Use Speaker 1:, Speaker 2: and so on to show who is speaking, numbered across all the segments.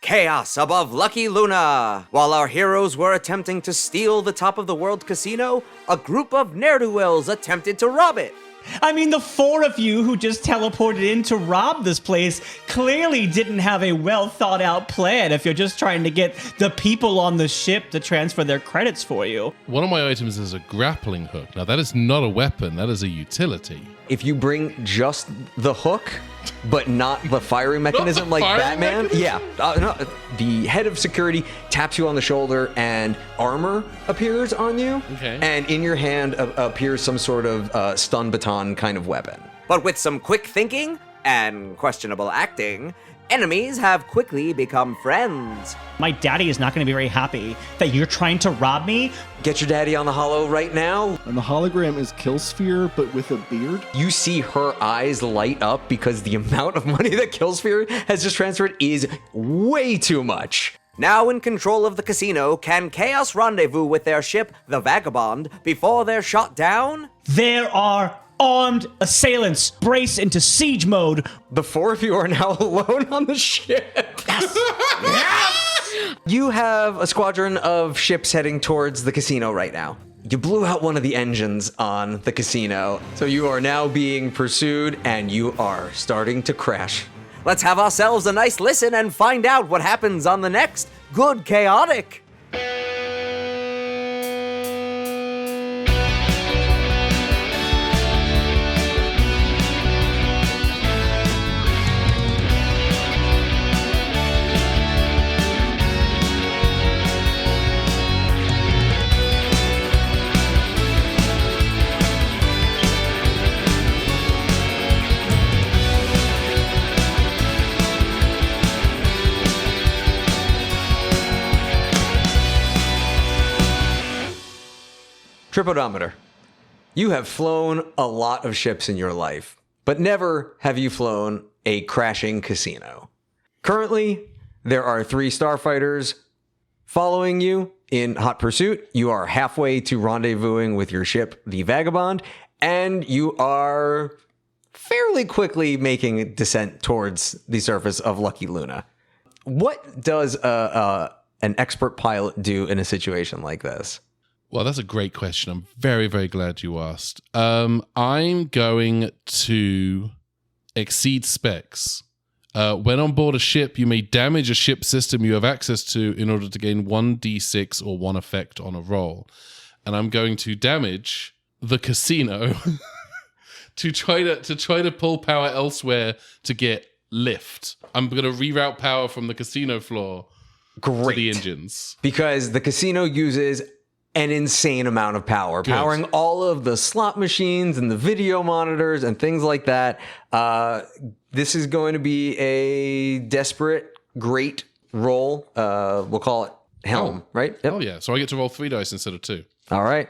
Speaker 1: Chaos above Lucky Luna! While our heroes were attempting to steal the top of the world casino, a group of ne'er-do-wells attempted to rob it.
Speaker 2: I mean, the four of you who just teleported in to rob this place clearly didn't have a well-thought-out plan if you're just trying to get the people on the ship to transfer their credits for you.
Speaker 3: One of my items is a grappling hook. Now, that is not a weapon. That is a utility.
Speaker 1: If you bring just the hook, but not the firing mechanism like Batman, the head of security taps you on the shoulder and armor appears on you.
Speaker 3: Okay.
Speaker 1: And in your hand appears some sort of stun baton kind of weapon. But with some quick thinking and questionable acting, enemies have quickly become friends.
Speaker 2: My daddy is not going to be very happy that you're trying to rob me.
Speaker 1: Get your daddy on the holo right now.
Speaker 4: And the hologram is Killsphere, but with a beard.
Speaker 1: You see her eyes light up because the amount of money that Killsphere has just transferred is way too much. Now in control of the casino, can Chaos rendezvous with their ship, the Vagabond, before they're shot down?
Speaker 2: There are armed assailants. Brace into siege mode.
Speaker 1: The four of you are now alone on the ship. Yes! You have a squadron of ships heading towards the casino right now. You blew out one of the engines on the casino, so you are now being pursued and you are starting to crash. Let's have ourselves a nice listen and find out what happens on the next Good Chaotic. Tripodometer. You have flown a lot of ships in your life, but never have you flown a crashing casino. Currently, there are 3 starfighters following you in hot pursuit. You are halfway to rendezvousing with your ship, the Vagabond, and you are fairly quickly making a descent towards the surface of Lucky Luna. What does an expert pilot do in a situation like this?
Speaker 3: Well, that's a great question. I'm very, very glad you asked. I'm going to exceed specs. When on board a ship, you may damage a ship system you have access to in order to gain 1d6 or 1 effect on a roll. And I'm going to damage the casino to try to pull power elsewhere to get lift. I'm going to reroute power from the casino floor to the engines. Because
Speaker 1: the casino uses an insane amount of power, powering all of the slot machines and the video monitors and things like that. This is going to be a desperate, great roll. We'll call it Helm, right?
Speaker 3: Yep. Oh, yeah. So I get to roll 3 dice instead of 2.
Speaker 1: All right.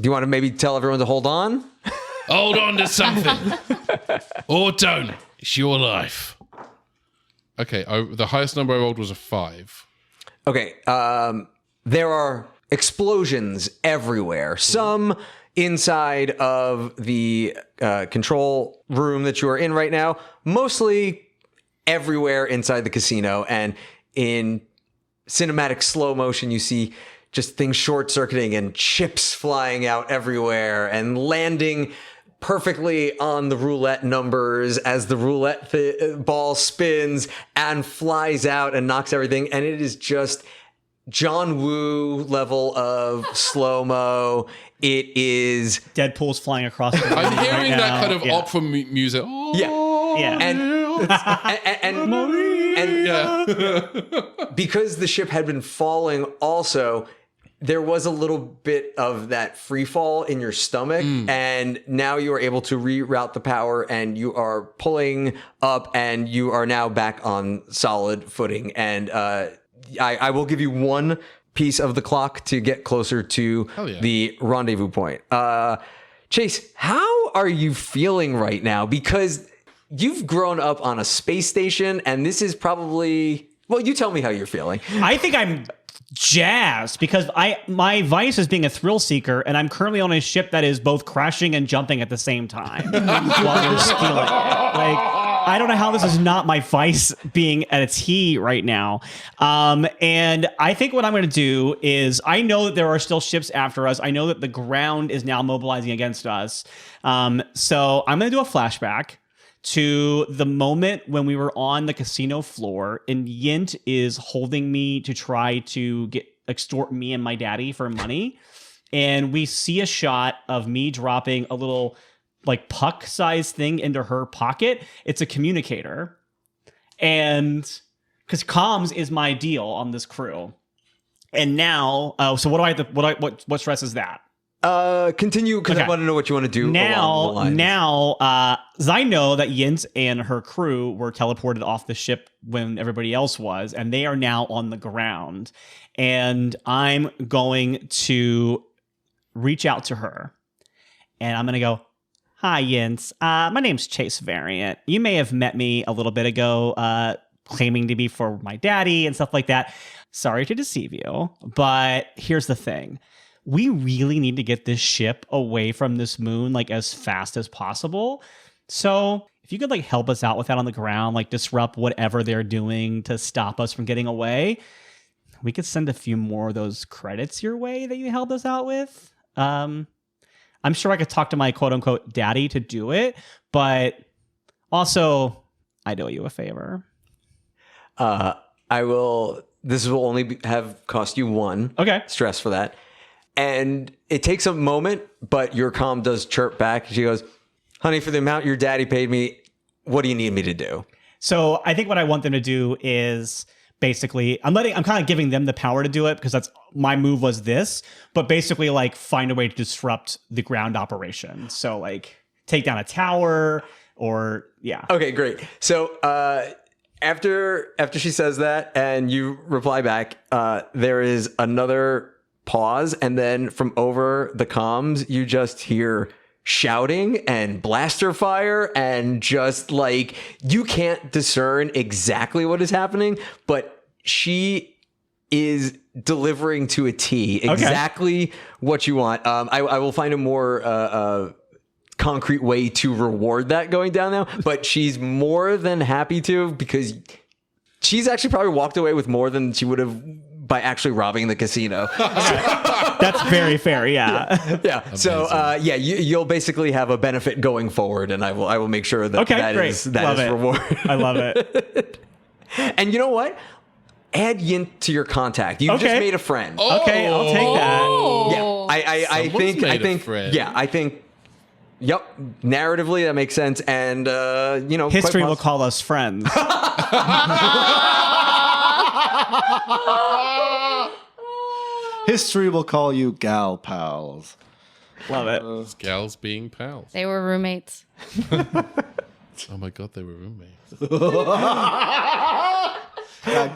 Speaker 1: Do you want to maybe tell everyone to hold on?
Speaker 3: Hold on to something. Or don't. It's your life. Okay. The highest number I rolled was a 5.
Speaker 1: Okay. There are explosions everywhere. Some inside of the control room that you are in right now, mostly everywhere inside the casino. And in cinematic slow motion, you see just things short-circuiting and chips flying out everywhere and landing perfectly on the roulette numbers as the roulette ball spins and flies out and knocks everything. And it is just John Woo level of slow-mo. It is
Speaker 2: Deadpool's flying across the room.
Speaker 3: I'm hearing
Speaker 2: right
Speaker 3: that
Speaker 2: now.
Speaker 3: kind of opera music. Oh,
Speaker 2: Yeah.
Speaker 1: And because the ship had been falling also, there was a little bit of that free fall in your stomach, and now you are able to reroute the power and you are pulling up and you are now back on solid footing. And I will give you 1 piece of the clock to get closer to the rendezvous point. Chase, how are you feeling right now? Because you've grown up on a space station, and this is probably... Well, you tell me how you're feeling.
Speaker 2: I think I'm jazzed because my vice is being a thrill seeker, and I'm currently on a ship that is both crashing and jumping at the same time while you're stealing it. Like, I don't know how this is not my vice being at its heat right now. And I think what I'm going to do is, I know that there are still ships after us. I know that the ground is now mobilizing against us. So I'm going to do a flashback to the moment when we were on the casino floor and Yint is holding me to try to extort me and my daddy for money. And we see a shot of me dropping a little like puck sized thing into her pocket. It's a communicator. And because comms is my deal on this crew. And now, so what do I have to, what stress is that?
Speaker 1: Continue, because I want to know what you want to do.
Speaker 2: Now, as I know that Yint and her crew were teleported off the ship when everybody else was, and they are now on the ground. And I'm going to reach out to her, and I'm going to go, "Hi, Yint. My name's Chase Variant. You may have met me a little bit ago, claiming to be for my daddy and stuff like that. Sorry to deceive you, but here's the thing. We really need to get this ship away from this moon like as fast as possible. So if you could like help us out with that on the ground, like disrupt whatever they're doing to stop us from getting away, we could send a few more of those credits your way that you helped us out with. I'm sure I could talk to my quote unquote daddy to do it, but also I owe you a favor."
Speaker 1: I will. This will only have cost you 1 stress for that. And it takes a moment, but your comm does chirp back. She goes, "Honey, for the amount your daddy paid me, what do you need me to do?"
Speaker 2: So I think what I want them to do is basically, I'm kind of giving them the power to do it because that's my move was this, but basically like find a way to disrupt the ground operation. So like take down a tower or yeah.
Speaker 1: Okay, great. So after she says that and you reply back, there is another pause, and then from over the comms you just hear shouting and blaster fire, and just like you can't discern exactly what is happening, but she is delivering to a T exactly what you want. I will find a more concrete way to reward that going down now, but she's more than happy to, because she's actually probably walked away with more than she would have by actually robbing the casino.
Speaker 2: That's very fair. Yeah.
Speaker 1: Yeah. So, you'll basically have a benefit going forward, and I will make sure that that is reward.
Speaker 2: I love it.
Speaker 1: And you know what? Add Yint to your contact. You just made a friend.
Speaker 2: Okay, I'll take that.
Speaker 1: Yeah. I think. Yep. Narratively, that makes sense. And,
Speaker 2: history will call us friends.
Speaker 4: History will call you gal pals.
Speaker 2: Love it.
Speaker 3: Gals being pals.
Speaker 5: They were roommates.
Speaker 3: Oh my God, they were roommates.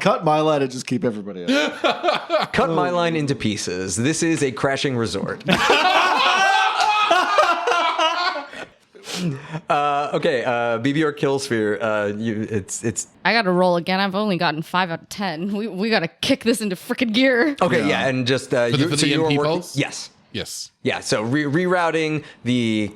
Speaker 4: Cut my line and just keep everybody out.
Speaker 1: Cut my line into pieces. This is a crashing resort. Okay, BB or Killsphere. It's.
Speaker 5: I got to roll again. I've only gotten 5 out of 10. We got to kick this into freaking gear.
Speaker 1: Okay, yeah, and just
Speaker 3: for the EMP pulse?
Speaker 1: Yes.
Speaker 3: Yeah.
Speaker 1: So rerouting the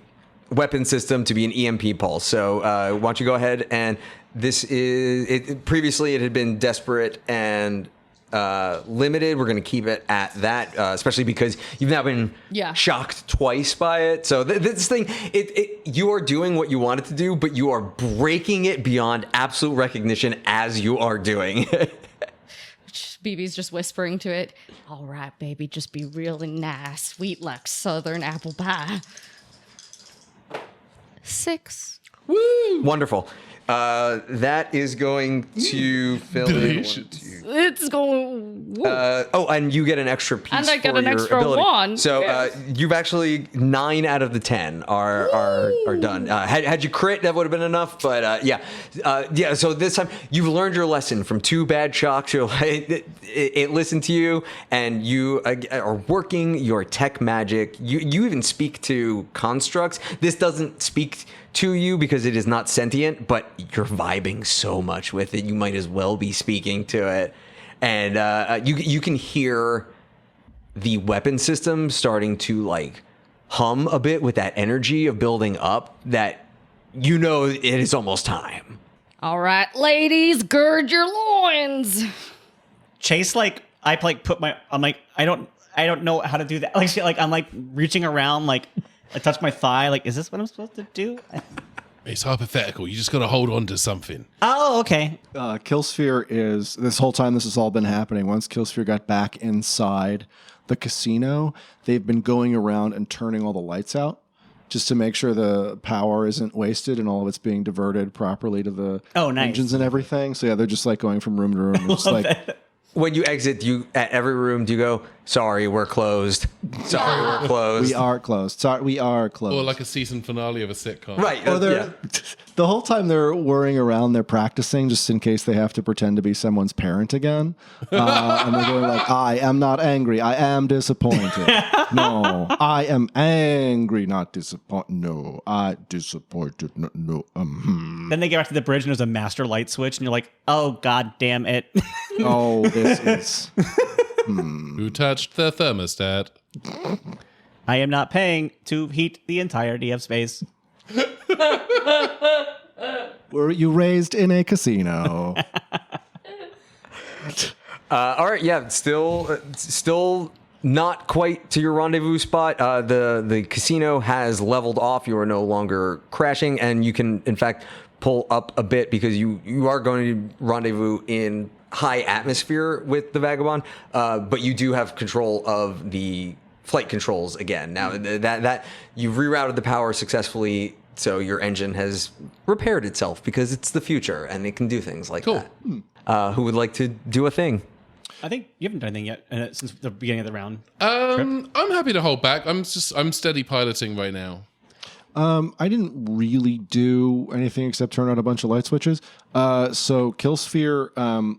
Speaker 1: weapon system to be an EMP pulse. So why don't you go ahead, and this is it. Previously, it had been desperate and limited. We're going to keep it at that, especially because you've now been shocked twice by it. So this thing, you are doing what you wanted to do, but you are breaking it beyond absolute recognition as you are doing it.
Speaker 5: BB's just whispering to it. All right, baby, just be really nice, sweet like Southern apple pie. 6.
Speaker 1: Woo! Wonderful. That is going to fill in.
Speaker 5: It's going.
Speaker 1: And you get an extra piece.
Speaker 5: And I get
Speaker 1: for
Speaker 5: an
Speaker 1: your
Speaker 5: extra
Speaker 1: ability.
Speaker 5: 1.
Speaker 1: So you've actually 9 out of the 10 are done. Had you crit, that would have been enough. But So this time you've learned your lesson from 2 bad shocks. You're like, it listened to you, and you are working your tech magic. You even speak to constructs. This doesn't speak to you because it is not sentient, but you're vibing so much with it, you might as well be speaking to it. And you can hear the weapon system starting to like hum a bit with that energy of building up, that it is almost time.
Speaker 5: All right, ladies, gird your loins.
Speaker 2: Chase, like, I like put my, I'm like, I don't know how to do that. Like, I'm like reaching around, like, I touch my thigh. Like, is this what I'm supposed to do?
Speaker 3: It's hypothetical. You just got to hold on to something.
Speaker 2: Oh, okay.
Speaker 4: Killsphere is, this whole time this has all been happening, once Killsphere got back inside the casino, they've been going around and turning all the lights out just to make sure the power isn't wasted and all of it's being diverted properly to the engines and everything. So yeah, they're just like going from room to room. Just like
Speaker 1: When you exit, at every room, do you go, sorry, we're closed. Sorry, we're closed.
Speaker 4: we are closed. Sorry, we are closed.
Speaker 3: Or like a season finale of a sitcom.
Speaker 1: Right.
Speaker 4: Or they're the whole time they're worrying around, they're practicing just in case they have to pretend to be someone's parent again. And they're going like, I am not angry. I am disappointed. No, I am angry, not disappointed. No, I disappointed. No.
Speaker 2: Then they get back to the bridge and there's a master light switch and you're like, oh, God damn it.
Speaker 4: Oh, this is...
Speaker 3: Who touched the thermostat?
Speaker 2: I am not paying to heat the entirety of space.
Speaker 4: Were you raised in a casino?
Speaker 1: All right, yeah, still not quite to your rendezvous spot. The casino has leveled off. You are no longer crashing, and you can, in fact, pull up a bit because you are going to rendezvous in high atmosphere with the Vagabond, but you do have control of the flight controls again. Now that you've rerouted the power successfully, so your engine has repaired itself because it's the future and it can do things like that. Who would like to do a thing?
Speaker 2: I think you haven't done anything yet since the beginning of the round.
Speaker 3: I'm happy to hold back. I'm steady piloting right now.
Speaker 4: I didn't really do anything except turn on a bunch of light switches. So Killsphere,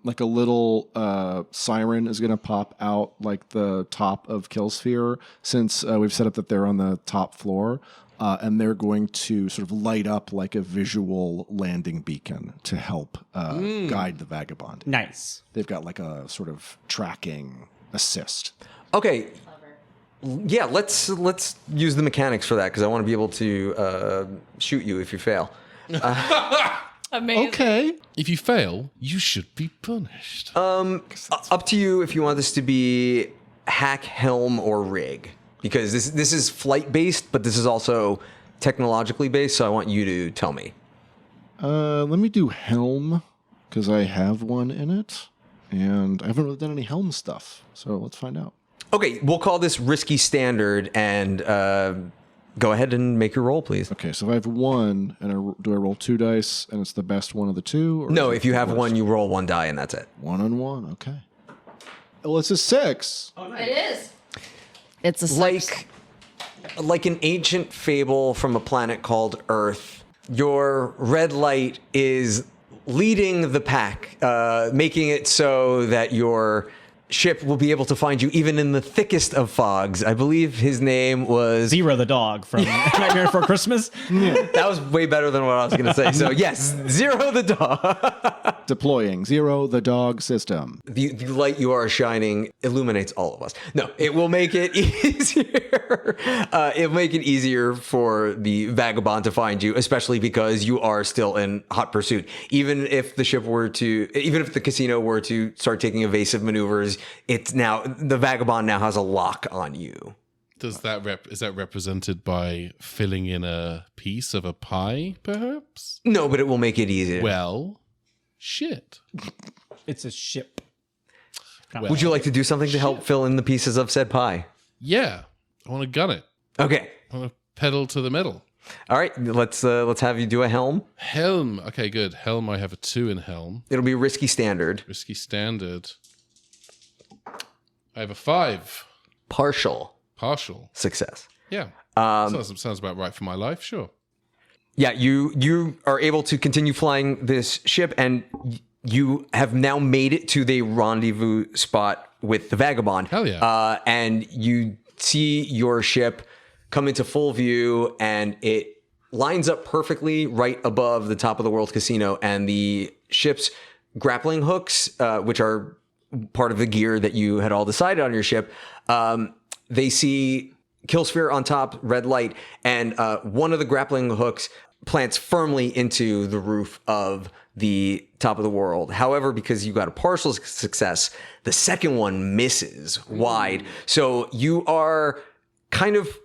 Speaker 4: like a little siren is going to pop out like the top of Killsphere since we've set up that they're on the top floor. And they're going to sort of light up like a visual landing beacon to help guide the Vagabond.
Speaker 2: Nice.
Speaker 4: They've got like a sort of tracking assist.
Speaker 1: Okay. Yeah, let's use the mechanics for that because I want to be able to shoot you if you fail.
Speaker 5: Amazing.
Speaker 4: Okay.
Speaker 3: If you fail, you should be punished.
Speaker 1: Up to you if you want this to be hack, helm, or rig. Because this is flight based, but this is also technologically based. So I want you to tell me.
Speaker 4: Let me do helm because I have one in it, and I haven't really done any helm stuff. So let's find out.
Speaker 1: Okay, we'll call this risky standard, and go ahead and make your roll, please.
Speaker 4: Okay, so if I have one, and do I roll 2 dice, and it's the best one of the two? Or
Speaker 1: No,
Speaker 4: is it
Speaker 1: if you
Speaker 4: the
Speaker 1: have
Speaker 4: worst?
Speaker 1: one, you roll 1 die, and that's it.
Speaker 4: 1 on 1, okay. Well, it's a 6.
Speaker 5: It is. It's a six.
Speaker 1: Like an ancient fable from a planet called Earth, your red light is leading the pack, making it so that your ship will be able to find you even in the thickest of fogs. I believe his name was...
Speaker 2: Zero the dog from Nightmare Before Christmas.
Speaker 1: That was way better than what I was going to say. So yes, Zero the dog.
Speaker 4: Deploying Zero the dog system.
Speaker 1: The light you are shining illuminates all of us. No, it will make it easier. It'll make it easier for the Vagabond to find you, especially because you are still in hot pursuit. Even if the casino were to start taking evasive maneuvers, the Vagabond now has a lock on you.
Speaker 3: Is that represented by filling in a piece of a pie, perhaps?
Speaker 1: No, but it will make it easier.
Speaker 3: Well, shit.
Speaker 2: It's a ship.
Speaker 1: Would you like to do something to help fill in the pieces of said pie?
Speaker 3: Yeah, I want to gun it.
Speaker 1: Okay.
Speaker 3: I want to pedal to the metal.
Speaker 1: All right. Let's have you do a helm.
Speaker 3: Helm. Okay, good. Helm. I have a 2 in helm.
Speaker 1: It'll be risky standard.
Speaker 3: Risky standard. I have a 5.
Speaker 1: Partial success.
Speaker 3: Yeah. Sounds about right for my life. Sure.
Speaker 1: Yeah, you are able to continue flying this ship, and you have now made it to the rendezvous spot with the Vagabond.
Speaker 3: Hell yeah.
Speaker 1: And you see your ship come into full view, and it lines up perfectly right above the top of the World Casino, and the ship's grappling hooks, which are part of the gear that you had all decided on your ship, they see Killsphere on top, red light, and one of the grappling hooks plants firmly into the roof of the top of the world. However, because you got a partial success, the second one misses wide. So you are kind of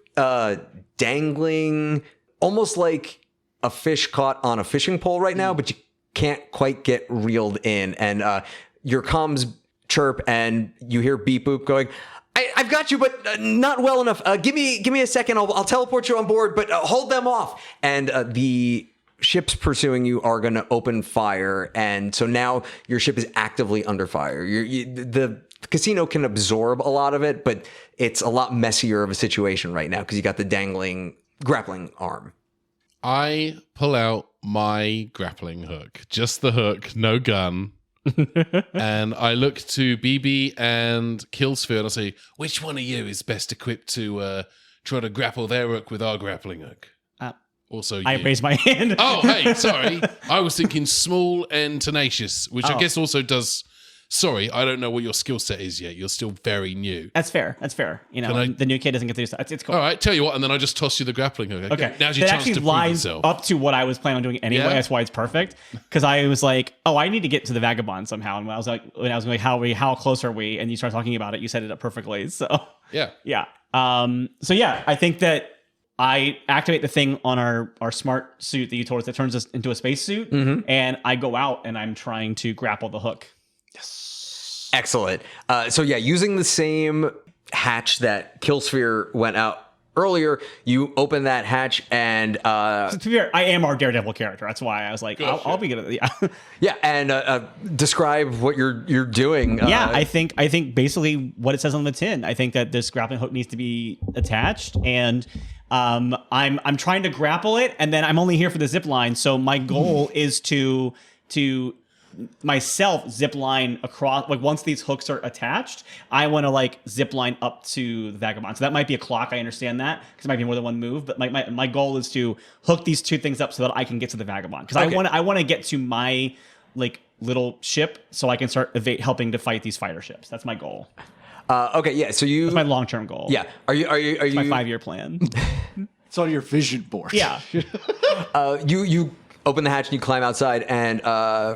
Speaker 1: dangling almost like a fish caught on a fishing pole right now, but you can't quite get reeled in. And your comms chirp and you hear beep boop going, I've got you, but not well enough. Give me a second. I'll teleport you on board, but hold them off. And the ships pursuing you are going to open fire. And so now your ship is actively under fire. The casino can absorb a lot of it, but it's a lot messier of a situation right now because you got the dangling grappling arm.
Speaker 3: I pull out my grappling hook, just the hook, no gun. And I look to BB and Killsphere and I say, which one of you is best equipped to try to grapple their hook with our grappling hook? Also, you.
Speaker 2: I raise my hand.
Speaker 3: Oh, hey, sorry. I was thinking small and tenacious, which I guess also does... Sorry, I don't know what your skill set is yet. You're still very new.
Speaker 2: That's fair. You know, the new kid doesn't get to do stuff. It's cool.
Speaker 3: All right, tell you what, and then I just toss you the grappling hook.
Speaker 2: Okay.
Speaker 3: Now's your
Speaker 2: that
Speaker 3: chance
Speaker 2: actually
Speaker 3: to prove
Speaker 2: lines
Speaker 3: yourself.
Speaker 2: up to what I was planning on doing anyway.
Speaker 3: Yeah?
Speaker 2: That's why it's perfect. Because I was like, oh, I need to get to the vagabond somehow. And I was like, how close are we? And you start talking about it. You set it up perfectly. So
Speaker 3: Yeah.
Speaker 2: yeah. I think that I activate the thing on our smart suit that you told us that turns us into a space suit, and I go out and I'm trying to grapple the hook.
Speaker 1: Excellent. So yeah, using the same hatch that Killsphere went out earlier, you open that hatch and
Speaker 2: To be fair, I am our Daredevil character. That's why I was like, I'll be good at it. Yeah.
Speaker 1: yeah, and describe what you're doing.
Speaker 2: Yeah, I think basically what it says on the tin. I think that this grappling hook needs to be attached, and I'm trying to grapple it, and then I'm only here for the zip line. So my goal is to myself zip line across. Like once these hooks are attached, I want to like zip line up to the vagabond. So that might be a clock. I understand that because it might be more than one move. But my goal is to hook these two things up so that I can get to the vagabond because I want to get to my like little ship so I can start helping to fight these fighter ships. That's my goal.
Speaker 1: Okay, yeah. So
Speaker 2: That's my long-term goal.
Speaker 1: yeah. Are you
Speaker 2: My 5-year plan.
Speaker 4: It's on your vision board.
Speaker 2: Yeah.
Speaker 1: you open the hatch and you climb outside, and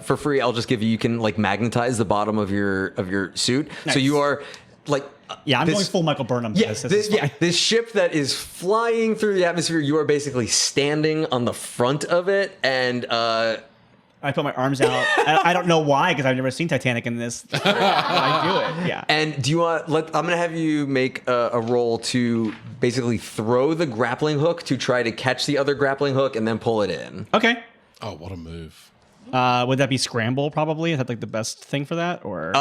Speaker 1: for free, I'll just give you can like magnetize the bottom of your suit.
Speaker 2: Nice.
Speaker 1: So you are like
Speaker 2: Yeah, I'm going full Michael Burnham.
Speaker 1: Yeah,
Speaker 2: This is fine.
Speaker 1: this ship that is flying through the atmosphere. You are basically standing on the front of it, and
Speaker 2: I put my arms out. I don't know why, because I've never seen Titanic in this. But I do it. Yeah.
Speaker 1: And do you want? I'm going to have you make a roll to basically throw the grappling hook to try to catch the other grappling hook and then pull it in.
Speaker 2: Okay.
Speaker 3: Oh, what a move.
Speaker 2: Would that be scramble? Probably. Is that like the best thing for that, or?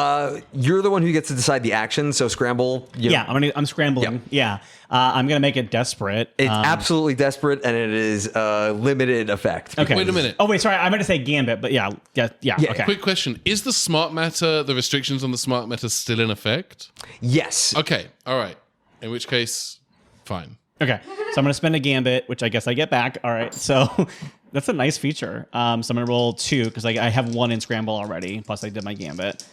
Speaker 1: You're the one who gets to decide the action. So scramble.
Speaker 2: Yeah, I'm scrambling. Yeah. I'm gonna make it desperate.
Speaker 1: It's absolutely desperate, and it is limited effect.
Speaker 2: Okay.
Speaker 3: Wait a minute.
Speaker 2: Oh wait, sorry. I'm gonna say gambit, but yeah. Okay.
Speaker 3: Quick question. Is the smart matter, the restrictions on the smart matter still in effect?
Speaker 1: Yes.
Speaker 3: Okay. All right. In which case, fine.
Speaker 2: Okay. So I'm gonna spend a gambit, which I guess I get back. All right. So that's a nice feature. So I'm gonna roll 2 because I have 1 in scramble already. Plus I did my gambit.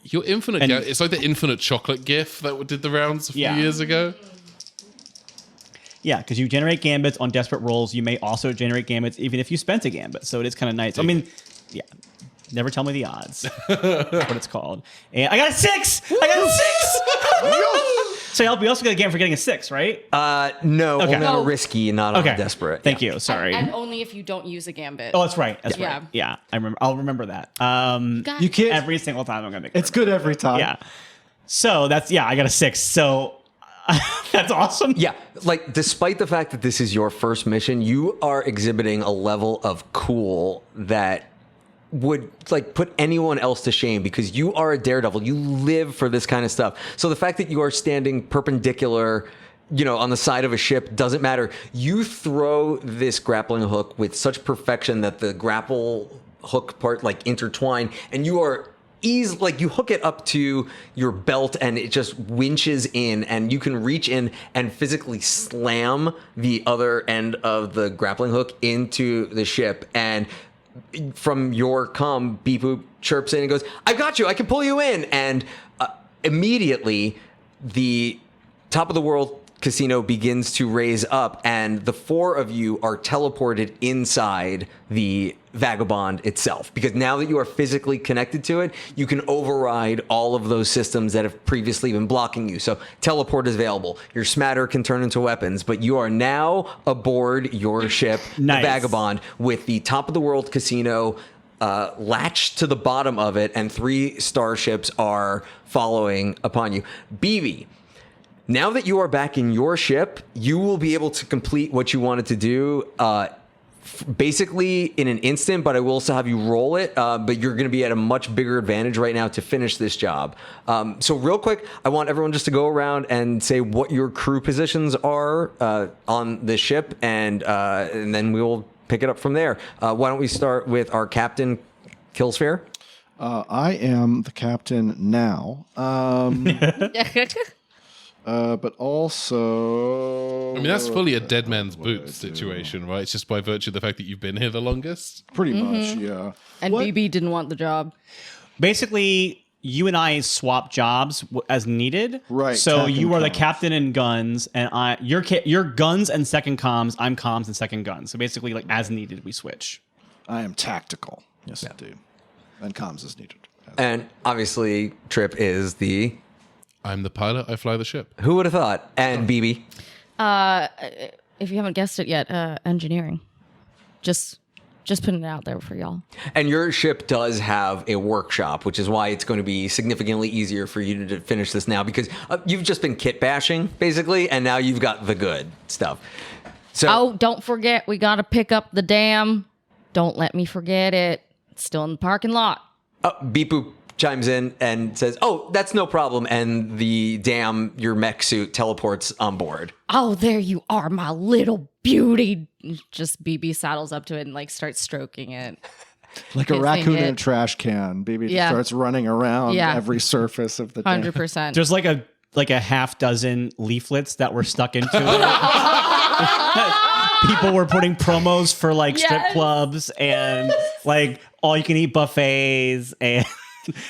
Speaker 3: Your infinite, it's like the infinite chocolate gif that did the rounds a few years ago.
Speaker 2: Yeah, because you generate gambits on desperate rolls. You may also generate gambits even if you spent a gambit. So it is kind of nice. I mean, yeah. Never tell me the odds. That's what it's called. And I got a 6! I got a 6! So we also get a game for getting a 6, right?
Speaker 1: No,
Speaker 2: Okay.
Speaker 1: only on a
Speaker 5: No.
Speaker 1: risky, not on a desperate.
Speaker 2: Thank you. Sorry.
Speaker 5: And only if you don't use a gambit.
Speaker 2: Oh, that's right. That's
Speaker 5: Yeah.
Speaker 2: right. Yeah, I remember. I'll remember that.
Speaker 5: God.
Speaker 4: You can't.
Speaker 2: Every single time I'm gonna make
Speaker 4: It's good every time.
Speaker 2: Yeah. So I got a 6. So that's awesome.
Speaker 1: Yeah, like despite the fact that this is your first mission, you are exhibiting a level of cool that would like put anyone else to shame because you are a daredevil. You live for this kind of stuff. So the fact that you are standing perpendicular, on the side of a ship doesn't matter. You throw this grappling hook with such perfection that the grapple hook part like intertwine, and you are like you hook it up to your belt and it just winches in, and you can reach in and physically slam the other end of the grappling hook into the ship. And from your comm, Beep Boop chirps in and goes, "I got you. I can pull you in." And immediately, the top of the world casino begins to raise up, and the four of you are teleported inside the Vagabond itself. Because now that you are physically connected to it, you can override all of those systems that have previously been blocking you. So teleport is available. Your smatter can turn into weapons, but you are now aboard your ship,
Speaker 2: Nice.
Speaker 1: the Vagabond, with the top of the world casino latched to the bottom of it, and 3 starships are following upon you. BB, now that you are back in your ship, you will be able to complete what you wanted to do basically in an instant, but I will also have you roll it. But you're going to be at a much bigger advantage right now to finish this job. So real quick, I want everyone just to go around and say what your crew positions are on the ship, and then we will pick it up from there. Why don't we start with our captain, Killsphere?
Speaker 4: I am the captain now. But also...
Speaker 3: I mean, that's fully a dead man's boots situation, right? It's just by virtue of the fact that you've been here the longest.
Speaker 4: Pretty much, yeah.
Speaker 5: And BB didn't want the job.
Speaker 2: Basically, you and I swap jobs as needed.
Speaker 4: Right,
Speaker 2: So
Speaker 4: tech
Speaker 2: you
Speaker 4: and
Speaker 2: are the
Speaker 4: comms.
Speaker 2: captain in guns, and you're guns and second comms. I'm comms and second guns. So basically, like as needed, we switch.
Speaker 4: I am tactical. Yes, indeed. And comms is needed.
Speaker 1: And obviously, Trip is the...
Speaker 3: I'm the pilot. I fly the ship.
Speaker 1: Who would have thought? And BB.
Speaker 5: If you haven't guessed it yet, engineering. Just putting it out there for y'all.
Speaker 1: And your ship does have a workshop, which is why it's going to be significantly easier for you to finish this now, because you've just been kit bashing, basically, and now you've got the good stuff. So,
Speaker 5: Oh, don't forget, we got to pick up the dam. Don't let me forget it. It's still in the parking lot.
Speaker 1: Beep Boop chimes in and says, "Oh, that's no problem." And the your mech suit teleports on board.
Speaker 5: Oh, there you are, my little beauty. Just BB saddles up to it and like starts stroking it.
Speaker 4: Like a
Speaker 5: Kissing
Speaker 4: raccoon in a
Speaker 5: it.
Speaker 4: trash can. Baby
Speaker 5: Yeah.
Speaker 4: starts running around
Speaker 5: Yeah.
Speaker 4: every surface of the dam.
Speaker 5: 100%.
Speaker 2: There's like a half dozen leaflets that were stuck into it. People were putting promos for like strip
Speaker 5: Yes.
Speaker 2: clubs and like all you can eat buffets and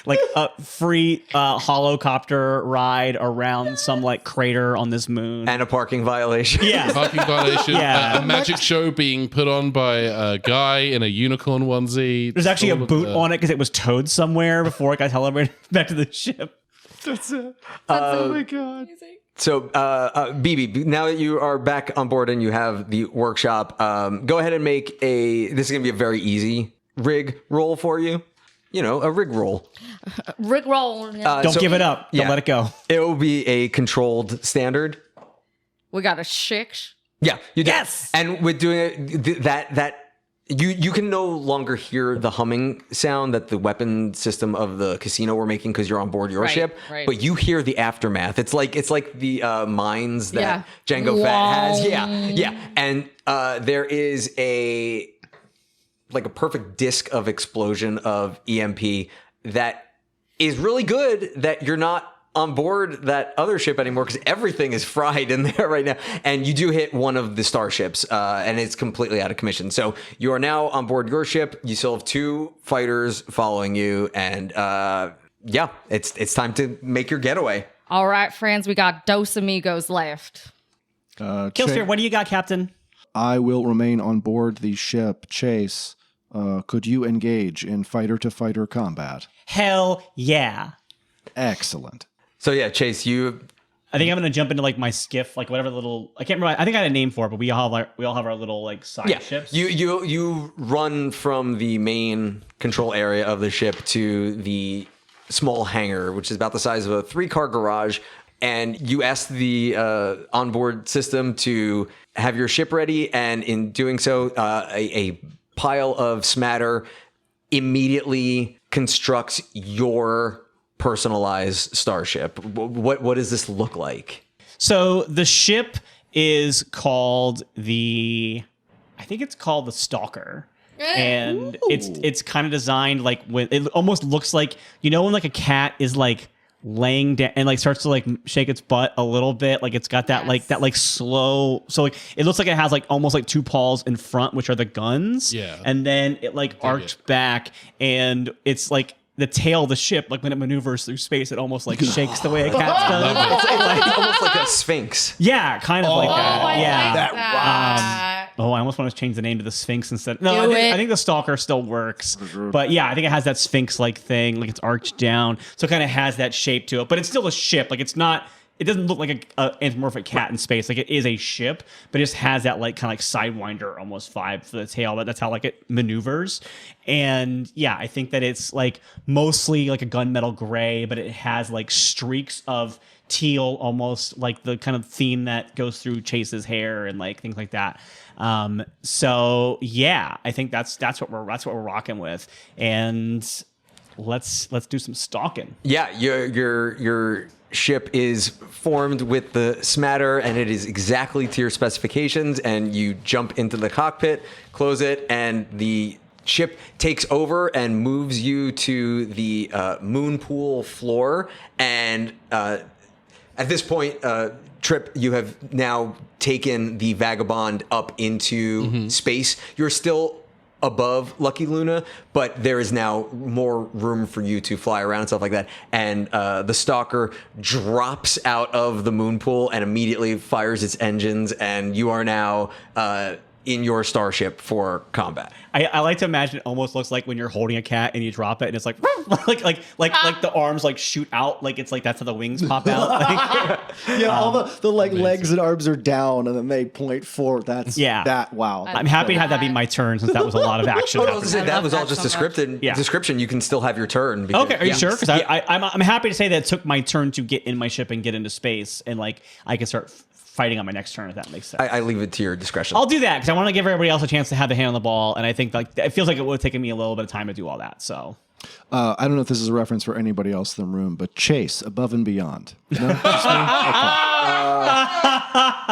Speaker 2: like a free holocopter ride around some like crater on this moon.
Speaker 1: And a parking violation.
Speaker 2: Yeah.
Speaker 3: Parking violation.
Speaker 2: Yeah.
Speaker 3: A magic show being put on by a guy in a unicorn onesie.
Speaker 2: There's actually a
Speaker 3: All of
Speaker 2: boot
Speaker 3: the-
Speaker 2: on it because it was towed somewhere before it got teleported back to the ship.
Speaker 4: That's it. Oh my God.
Speaker 1: So, BB, now that you are back on board and you have the workshop, go ahead and make this is going to be a very easy rig roll for you. You know, a rig roll.
Speaker 5: Rick roll.
Speaker 2: Don't
Speaker 1: So-
Speaker 2: give it up. Don't
Speaker 1: yeah.
Speaker 2: let it go.
Speaker 1: It will be a controlled standard.
Speaker 5: We got a shix.
Speaker 1: Yeah, you do.
Speaker 2: Yes!
Speaker 1: And with doing it, that you can no longer hear the humming sound that the weapon system of the casino were making because you're on board your
Speaker 5: Right,
Speaker 1: ship,
Speaker 5: right.
Speaker 1: but you hear the aftermath. It's like the mines that
Speaker 5: Yeah.
Speaker 1: Django Fett has.
Speaker 5: Wow.
Speaker 1: Yeah. And there is a perfect disc of explosion of EMP that is really good that you're not on board that other ship anymore because everything is fried in there right now. And you do hit one of the starships and it's completely out of commission. So you are now on board your ship. You still have 2 fighters following you. And it's time to make your getaway.
Speaker 5: All right, friends, we got Dos Amigos left.
Speaker 2: Killsphere, what do you got, Captain?
Speaker 4: I will remain on board the ship. Chase, could you engage in fighter-to-fighter combat?
Speaker 2: Hell yeah.
Speaker 4: Excellent.
Speaker 1: So yeah, Chase, you...
Speaker 2: I think I'm gonna jump into like my skiff, like whatever little I can't remember. I think I had a name for it, but we all have our little like side
Speaker 1: Yeah,
Speaker 2: ships.
Speaker 1: you run from the main control area of the ship to the small hangar, which is about the size of a 3-car garage, and you ask the onboard system to have your ship ready, and in doing so, a pile of smatter immediately constructs your personalized starship. What does this look like?
Speaker 2: So the ship is called I think it's called the Stalker. And it's kind of designed like when it almost looks like, you know, when like a cat is like laying down and like starts to like shake its butt a little bit, like it's got that like slow, so like it looks like it has like almost like 2 paws in front, which are the guns.
Speaker 3: Yeah.
Speaker 2: And then it like arcs back, and it's like the tail of the ship, like when it maneuvers through space, it almost like shakes the way a cat does.
Speaker 1: It's almost like a sphinx.
Speaker 2: Yeah, kind of like that.
Speaker 5: I
Speaker 2: Yeah.
Speaker 5: like that.
Speaker 2: I almost want to change the name to the Sphinx instead. No,
Speaker 5: Do
Speaker 2: I
Speaker 5: it.
Speaker 2: think the Stalker still works. But yeah, I think it has that Sphinx-like thing, like it's arched down, so it kind of has that shape to it. But it's still a ship. Like it's not. It doesn't look like a anthropomorphic cat in space. Like it is a ship, but it just has that like kind of like Sidewinder almost vibe for the tail. That's how like it maneuvers. And yeah, I think that it's like mostly like a gunmetal gray, but it has like streaks of teal, almost like the kind of theme that goes through Chase's hair and like things like that. So yeah, I think that's what we're rocking with. And let's do some stalking.
Speaker 1: Yeah, your ship is formed with the smatter, and it is exactly to your specifications. And you jump into the cockpit, close it, and the ship takes over and moves you to the moon pool floor. And at this point, Trip, you have now taken the Vagabond up into space. You're still above Lucky Luna, but there is now more room for you to fly around and stuff like that. And the Stalker drops out of the moon pool and immediately fires its engines, and you are now in your starship for combat.
Speaker 2: I like to imagine it almost looks like when you're holding a cat and you drop it and it's like like the arms like shoot out, like it's like that's how the wings pop out. Like,
Speaker 6: Yeah, all the like legs and arms are down, and then they point forward. That's that. Wow.
Speaker 2: I'm happy to have that be my turn since that was a lot of action.
Speaker 1: I was gonna say, that was all just
Speaker 5: so much.
Speaker 1: description. You can still have your turn. Because,
Speaker 2: Okay, are you sure? Because I'm happy to say that it took my turn to get in my ship and get into space, and like I can start fighting on my next turn if that makes sense.
Speaker 1: I leave it to your discretion.
Speaker 2: I'll do that because I want to give everybody else a chance to have the hand on the ball, and I think like it feels like it would have taken me a little bit of time to do all that. So
Speaker 4: I don't know if this is a reference for anybody else in the room, but Chase, Above and Beyond. No? Just me? Okay.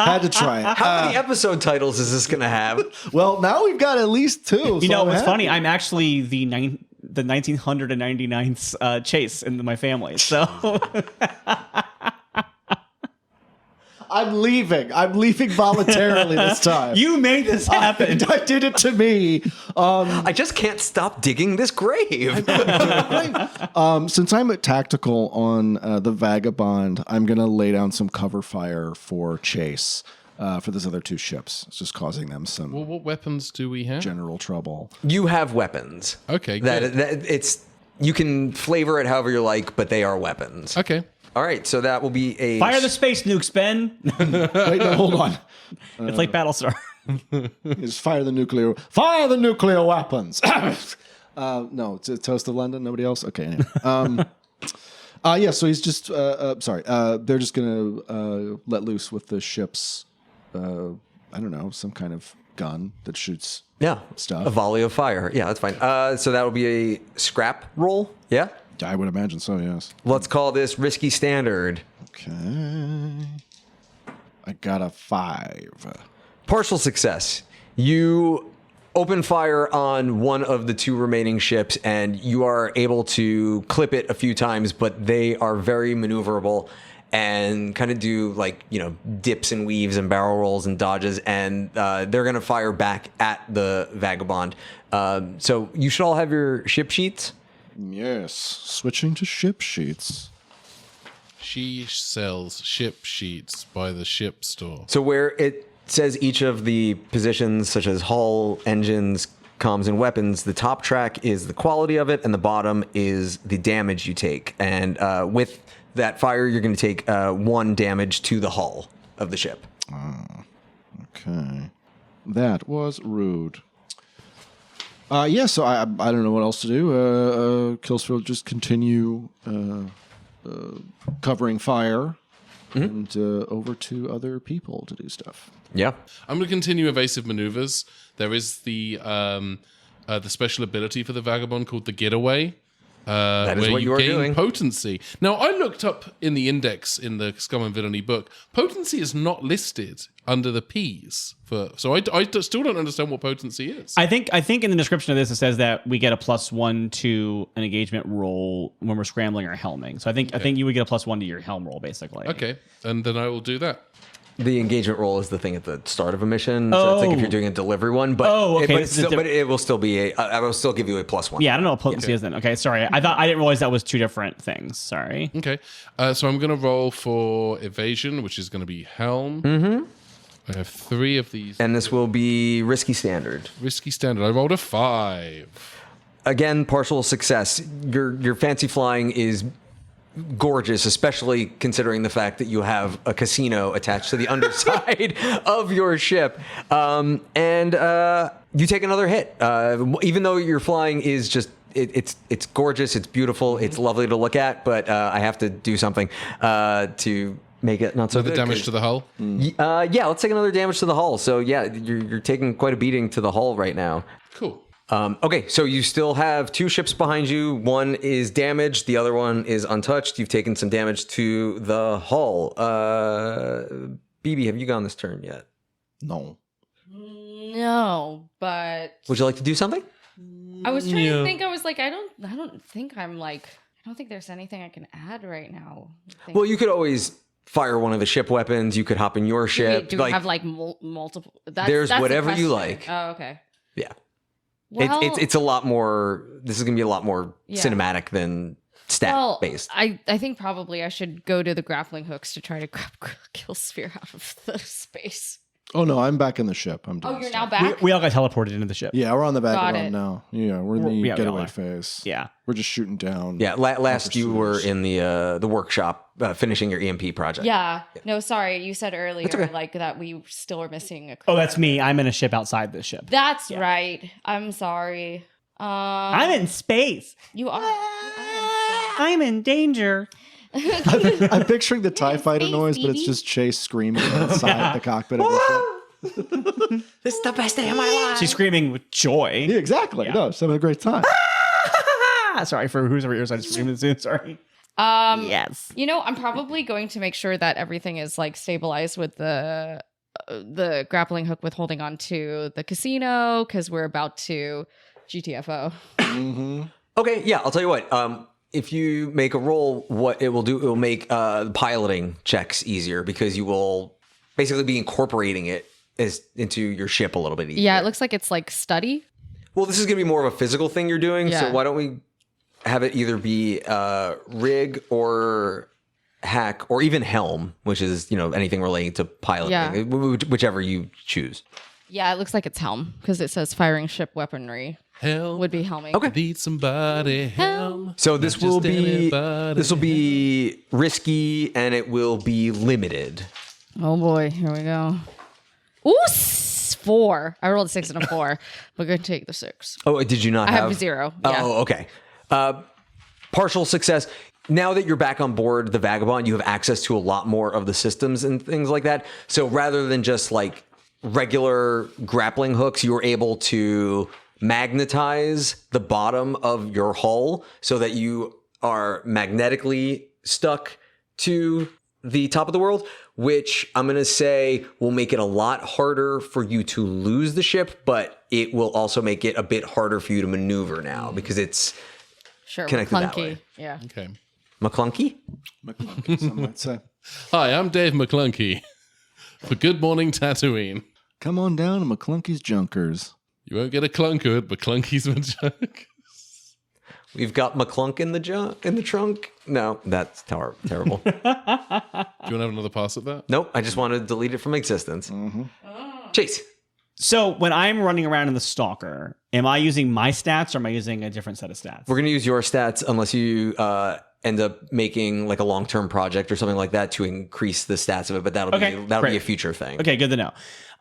Speaker 4: Had to try it.
Speaker 1: How many episode titles is this going to have?
Speaker 4: Well, now we've got at least two.
Speaker 2: you know what's funny? I'm actually the 1999th Chase in my family. So
Speaker 4: I'm leaving. I'm leaving voluntarily this time.
Speaker 2: you made this happen.
Speaker 4: I did it to me.
Speaker 1: I just can't stop digging this grave.
Speaker 4: Since I'm at tactical on the Vagabond, I'm going to lay down some cover fire for Chase for those other two ships. It's just causing them some
Speaker 3: Well, what weapons do we have?
Speaker 4: general trouble.
Speaker 1: You have weapons.
Speaker 3: Okay, good.
Speaker 1: That it's you can flavor it however you like, but they are weapons.
Speaker 3: Okay.
Speaker 1: All right, so that will be a
Speaker 2: Fire the space nukes, Ben.
Speaker 4: Wait, no, hold on.
Speaker 2: It's like Battlestar.
Speaker 4: Just fire the nuclear weapons. No, it's a Toast of London. Nobody else. Okay. Anyway. Yeah. So he's just sorry. They're just gonna let loose with the ship's I don't know, some kind of gun that shoots stuff.
Speaker 1: a volley of fire. Yeah, that's fine. So that will be a scrap roll. Yeah.
Speaker 4: I would imagine so. Yes.
Speaker 1: Let's call this risky standard.
Speaker 4: Okay. I got a 5.
Speaker 1: Partial success. You open fire on one of the two remaining ships, and you are able to clip it a few times, but they are very maneuverable and kind of do like, dips and weaves and barrel rolls and dodges, and they're going to fire back at the Vagabond. So you should all have your ship sheets.
Speaker 4: Yes. Switching to ship sheets.
Speaker 3: She sells ship sheets by the ship store.
Speaker 1: So where it says each of the positions, such as hull, engines, comms, and weapons, the top track is the quality of it, and the bottom is the damage you take. And with that fire, you're going to take 1 damage to the hull of the ship.
Speaker 4: Okay. That was rude. Yeah, so I don't know what else to do. Killsphere will just continue covering fire and over to other people to do stuff.
Speaker 1: Yeah.
Speaker 3: I'm going to continue evasive maneuvers. There is the special ability for the Vagabond called the Getaway.
Speaker 1: That is
Speaker 3: where
Speaker 1: what you are
Speaker 3: gain
Speaker 1: doing.
Speaker 3: Potency. Now, I looked up in the index in the Scum and Villainy book. Potency is not listed under the P's. So I still don't understand what potency is.
Speaker 2: I think in the description of this it says that we get a +1 to an engagement roll when we're scrambling or helming. So I think you would get a +1 to your helm roll basically.
Speaker 3: Okay, and then I will do that.
Speaker 1: The engagement roll is the thing at the start of a mission. So it's like if you're doing a delivery one, but but it will still be I will still give you a +1.
Speaker 2: Yeah, I don't know what potency is then. Okay, sorry. I didn't realize that was two different things. Sorry.
Speaker 3: Okay. So I'm going to roll for evasion, which is going to be helm. Mm-hmm. I have 3 of these.
Speaker 1: And this will be risky standard.
Speaker 3: Risky standard. I rolled a 5.
Speaker 1: Again, partial success. Your fancy flying is gorgeous, especially considering the fact that you have a casino attached to the underside of your ship. And you take another hit. Even though your flying is just, it's gorgeous, it's beautiful, it's lovely to look at, but I have to do something to make it not so
Speaker 3: Another
Speaker 1: good.
Speaker 3: damage to the hull?
Speaker 1: Yeah, let's take another damage to the hull. So yeah, you're taking quite a beating to the hull right now.
Speaker 3: Cool.
Speaker 1: Okay, so you still have 2 ships behind you. One is damaged. The other one is untouched. You've taken some damage to the hull. BB, have you gone this turn yet?
Speaker 4: No.
Speaker 5: No, but
Speaker 1: Would you like to do something?
Speaker 5: I was trying to think. I was like, I don't think there's anything I can add right now.
Speaker 1: Well, you could always fire one of the ship weapons. You could hop in your ship.
Speaker 5: Do we have like multiple?
Speaker 1: There's
Speaker 5: that's
Speaker 1: whatever
Speaker 5: the
Speaker 1: you
Speaker 5: question.
Speaker 1: like.
Speaker 5: Oh, okay.
Speaker 1: Yeah.
Speaker 5: Well,
Speaker 1: It's a lot more. This is gonna be a lot more cinematic than stat based.
Speaker 5: I think probably I should go to the grappling hooks to try to grab Killsphere out of the space.
Speaker 4: Oh no, I'm back in the ship. I'm doing
Speaker 5: Oh, you're
Speaker 4: stuff.
Speaker 5: now back.
Speaker 2: We all got teleported into the ship.
Speaker 4: Yeah, we're on the
Speaker 5: Got
Speaker 4: vagabond
Speaker 5: it.
Speaker 4: now. Yeah, we're in the
Speaker 2: we
Speaker 4: getaway
Speaker 2: are.
Speaker 4: phase.
Speaker 2: Yeah.
Speaker 4: We're just shooting down.
Speaker 1: Yeah. Last you were
Speaker 4: pursuers.
Speaker 1: in the workshop finishing your EMP project.
Speaker 5: Yeah. No, sorry. You said earlier
Speaker 1: okay.
Speaker 5: like that we still were missing a.
Speaker 2: Oh, that's me. I'm in a ship outside the ship.
Speaker 5: That's right. I'm sorry.
Speaker 2: I'm in space.
Speaker 5: You are.
Speaker 2: I'm in danger.
Speaker 4: I'm picturing the TIE fighter
Speaker 5: Space,
Speaker 4: noise, but it's
Speaker 5: baby.
Speaker 4: just Chase screaming inside the cockpit of the ship.
Speaker 1: This is the best day of my life.
Speaker 2: She's screaming with joy.
Speaker 4: Yeah, exactly. No, she's having a great time.
Speaker 2: Sorry for who's over ears. I just screamed it soon. Sorry. Yes.
Speaker 5: You know, I'm probably going to make sure that everything is like stabilized with the grappling hook with holding on to the casino because we're about to GTFO.
Speaker 1: Okay, yeah, I'll tell you what. If you make a roll, what it will do, it will make piloting checks easier because you will basically be incorporating it into your ship a little bit easier.
Speaker 5: Yeah, it looks like it's like study.
Speaker 1: Well, this is going to be more of a physical thing you're doing, so
Speaker 5: Yeah.
Speaker 1: why don't we have it either be rig or hack or even helm, which is, anything relating to piloting, whichever you choose.
Speaker 5: Yeah, it looks like it's helm because it says firing ship weaponry
Speaker 3: Helm.
Speaker 5: would be helming.
Speaker 1: Okay.
Speaker 3: Need somebody helm.
Speaker 1: So this
Speaker 3: Not
Speaker 1: will
Speaker 3: just
Speaker 1: be
Speaker 3: anybody.
Speaker 1: risky and it will be limited.
Speaker 5: Oh boy, here we go. Ooh, 4. I rolled a 6 and a 4. We're going to take the 6.
Speaker 1: Oh, did you not
Speaker 5: I
Speaker 1: have?
Speaker 5: have 0. Yeah.
Speaker 1: Oh, okay. Partial success. Now that you're back on board the Vagabond, you have access to a lot more of the systems and things like that. So rather than just like regular grappling hooks, you're able to magnetize the bottom of your hull so that you are magnetically stuck to the top of the world, which I'm going to say will make it a lot harder for you to lose the ship, but it will also make it a bit harder for you to maneuver now because it's
Speaker 5: Sure,
Speaker 1: connected that
Speaker 5: clunky.
Speaker 1: way.
Speaker 5: Yeah.
Speaker 3: Okay.
Speaker 1: McClunky?
Speaker 4: McClunky, some might say.
Speaker 3: Hi, I'm Dave McClunky for Good Morning Tatooine.
Speaker 4: Come on down to McClunky's Junkers.
Speaker 3: You won't get a clunker at McClunky's junk.
Speaker 1: We've got McClunk in the trunk. No, that's terrible.
Speaker 3: Do you want to have another pass at that?
Speaker 1: Nope, I just want to delete it from existence. Chase.
Speaker 2: So when I'm running around in the Stalker, am I using my stats or am I using a different set of stats?
Speaker 1: We're going to use your stats unless you end up making like a long-term project or something like that to increase the stats of it, but that'll be a future thing.
Speaker 2: Okay, good to know.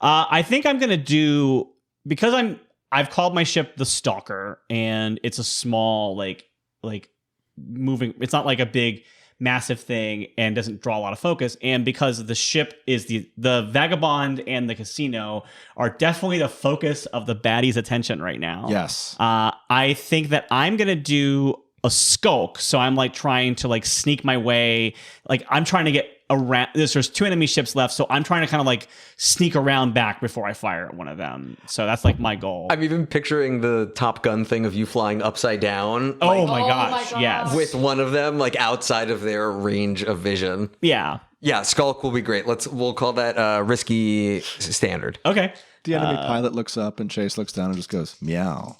Speaker 2: I think I'm gonna do because I've called my ship the Stalker, and it's a small like moving. It's not like a big massive thing and doesn't draw a lot of focus. And because the ship is the Vagabond and the casino are definitely the focus of the baddie's attention right now.
Speaker 4: Yes.
Speaker 2: I think that I'm gonna do a skulk, so I'm like trying to like sneak my way. Like I'm trying to get around. There's 2 enemy ships left, so I'm trying to kind of like sneak around back before I fire at one of them. So that's like my goal.
Speaker 1: I'm even picturing the Top Gun thing of you flying upside down.
Speaker 2: Oh
Speaker 1: like,
Speaker 2: my gosh, yes.
Speaker 1: with one of them like outside of their range of vision.
Speaker 2: Yeah.
Speaker 1: Yeah, Skulk will be great. We'll call that risky standard.
Speaker 2: Okay.
Speaker 4: The enemy pilot looks up and Chase looks down and just goes, meow.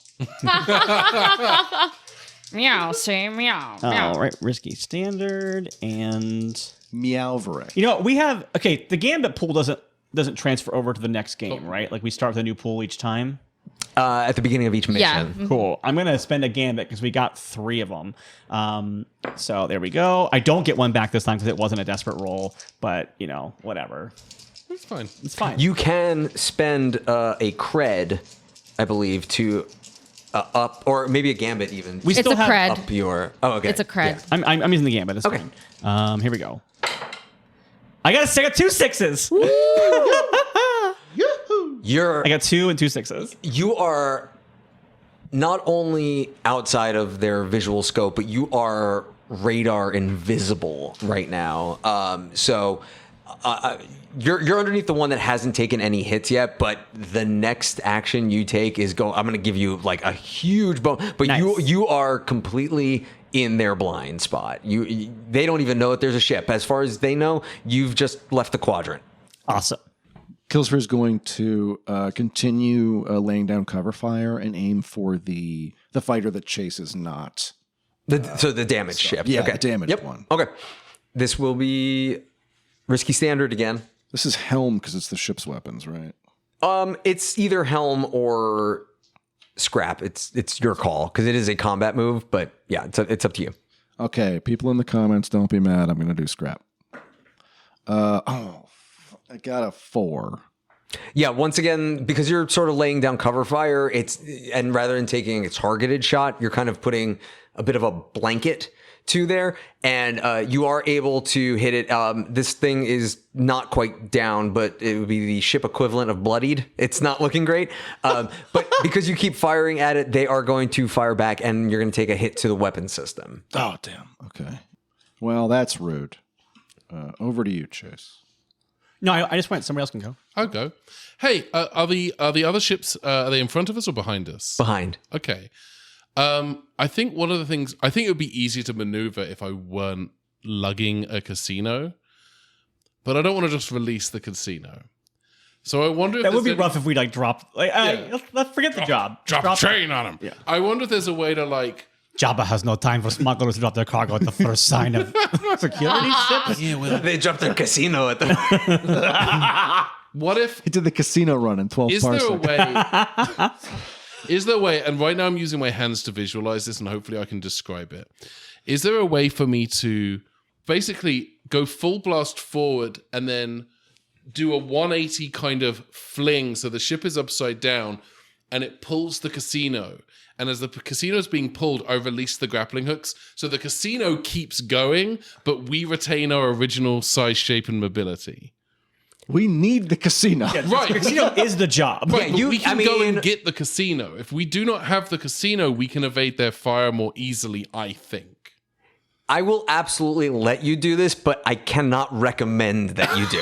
Speaker 5: Meow, say meow.
Speaker 2: All right, risky standard and
Speaker 4: Meowverick.
Speaker 2: you know we have the Gambit pool doesn't transfer over to the next game, right? Like we start with a new pool each time.
Speaker 1: At the beginning of each mission.
Speaker 5: Yeah.
Speaker 2: Cool. I'm gonna spend a Gambit because we got 3 of them. So there we go. I don't get one back this time because it wasn't a desperate roll, but whatever.
Speaker 3: It's fine.
Speaker 2: It's fine.
Speaker 1: You can spend a cred, I believe, to up, or maybe a gambit even.
Speaker 2: We
Speaker 5: It's
Speaker 2: still
Speaker 5: a
Speaker 2: have
Speaker 5: cred.
Speaker 1: up your. Oh, okay.
Speaker 5: It's a cred.
Speaker 1: Yeah.
Speaker 2: I'm using the Gambit. It's
Speaker 1: Okay.
Speaker 2: fine. Here we go. I got 2 6s. I got 2 and 2 6s.
Speaker 1: You are not only outside of their visual scope, but you are radar invisible right now. So you're underneath the one that hasn't taken any hits yet, but the next action you take is I'm going to give you like a huge bone, but
Speaker 2: Nice.
Speaker 1: you are completely in their blind spot. They don't even know that there's a ship. As far as they know, you've just left the quadrant.
Speaker 2: Awesome.
Speaker 4: Killsphere is going to continue laying down cover fire and aim for the fighter that Chase is not.
Speaker 1: So the damaged ship.
Speaker 4: Yeah,
Speaker 1: okay.
Speaker 4: the damaged one.
Speaker 1: Okay. This will be risky standard again.
Speaker 4: This is Helm because it's the ship's weapons, right?
Speaker 1: It's either helm or scrap. It's your call because it is a combat move. But yeah, it's up to you.
Speaker 4: Okay, people in the comments, don't be mad. I'm going to do scrap. I got a 4.
Speaker 1: Yeah. Once again, because you're sort of laying down cover fire, and rather than taking a targeted shot, you're kind of putting a bit of a blanket to there, and you are able to hit it. This thing is not quite down, but it would be the ship equivalent of bloodied. It's not looking great, but because you keep firing at it, they are going to fire back, and you're going to take a hit to the weapon system.
Speaker 4: Oh, damn. Okay. Well, that's rude. Over to you, Chase.
Speaker 2: No, I just went. Somebody else can go.
Speaker 3: I'll go. Hey, are the other ships, are they in front of us or behind us?
Speaker 1: Behind.
Speaker 3: Okay. I think one of the things, I think it would be easier to maneuver if I weren't lugging a casino, but I don't want to just release the casino. So I wonder if
Speaker 2: That would be
Speaker 3: there's
Speaker 2: rough if we drop. Let's forget the job.
Speaker 3: drop a train on them.
Speaker 2: Yeah.
Speaker 3: I wonder if there's a way to
Speaker 2: Jabba has no time for smugglers to drop their cargo at the first sign of security ships.
Speaker 3: yeah, well,
Speaker 1: They dropped their casino at the.
Speaker 3: what if
Speaker 4: He did the casino run in 12
Speaker 3: Is there a
Speaker 4: parsecs.
Speaker 3: way? Is there a way? And right now I'm using my hands to visualize this, and hopefully I can describe it. Is there a way for me to basically go full blast forward and then do a 180 kind of fling, so the ship is upside down, and it pulls the casino? And as the casino is being pulled, I release the grappling hooks, so the casino keeps going, but we retain our original size, shape, and mobility.
Speaker 4: We need the casino.
Speaker 3: Right.
Speaker 2: The casino is the job.
Speaker 3: Right, but
Speaker 1: you-
Speaker 3: we can
Speaker 1: I
Speaker 3: go
Speaker 1: mean-
Speaker 3: and get the casino. If we do not have the casino, we can evade their fire more easily, I think.
Speaker 1: I will absolutely let you do this, but I cannot recommend that you do.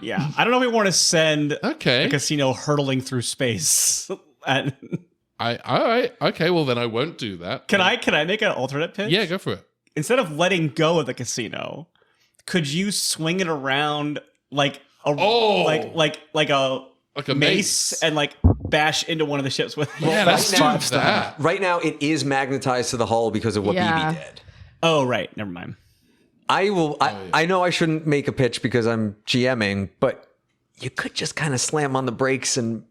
Speaker 2: Yeah. I don't know if we want to send
Speaker 3: Okay.
Speaker 2: a casino hurtling through space. And
Speaker 3: All right. Okay, well then I won't do that.
Speaker 2: can I make an alternate pitch?
Speaker 3: Yeah, go for it.
Speaker 2: Instead of letting go of the casino, could you swing it around like a like a mace and bash into one of the ships with it?
Speaker 3: Yeah, let's do
Speaker 1: now-
Speaker 3: that.
Speaker 1: Right now, it is magnetized to the hull because of what
Speaker 5: Yeah.
Speaker 1: BB did.
Speaker 2: Oh, right. Never mind.
Speaker 1: I will. I know I shouldn't make a pitch because I'm GMing, but you could just kind of slam on the brakes and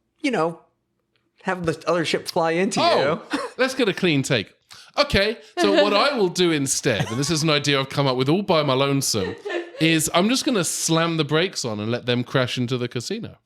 Speaker 1: have the other ship fly into
Speaker 3: Oh,
Speaker 1: you.
Speaker 3: let's get a clean take. Okay, so what I will do instead, and this is an idea I've come up with all by my lonesome, is I'm just going to slam the brakes on and let them crash into the casino.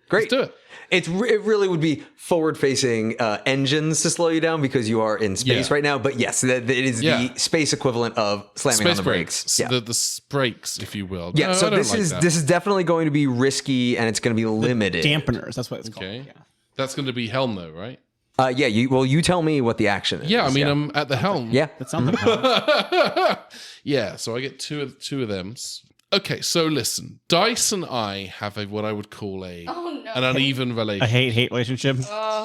Speaker 1: Great.
Speaker 3: Let's do it.
Speaker 1: It really would be forward-facing engines to slow you down because you are in space
Speaker 3: Yeah.
Speaker 1: right now. But yes, it is
Speaker 3: Yeah.
Speaker 1: the space equivalent of slamming on
Speaker 3: Space
Speaker 1: the brakes.
Speaker 3: brakes. The brakes, if you will.
Speaker 1: Yeah.
Speaker 3: No,
Speaker 1: So
Speaker 3: I don't
Speaker 1: this
Speaker 3: like
Speaker 1: is
Speaker 3: that.
Speaker 1: this is definitely going to be risky and it's going to be limited.
Speaker 2: Dampeners. That's what it's called.
Speaker 3: Okay.
Speaker 2: Yeah.
Speaker 3: That's going to be helm though, right?
Speaker 1: Yeah. You tell me what the action is.
Speaker 3: Yeah, I mean, I'm at the helm.
Speaker 1: Yeah.
Speaker 2: That sounds like
Speaker 3: Yeah, so I get two of them. Okay, so listen. Dice and I have what I would call an uneven relationship.
Speaker 2: A hate relationship.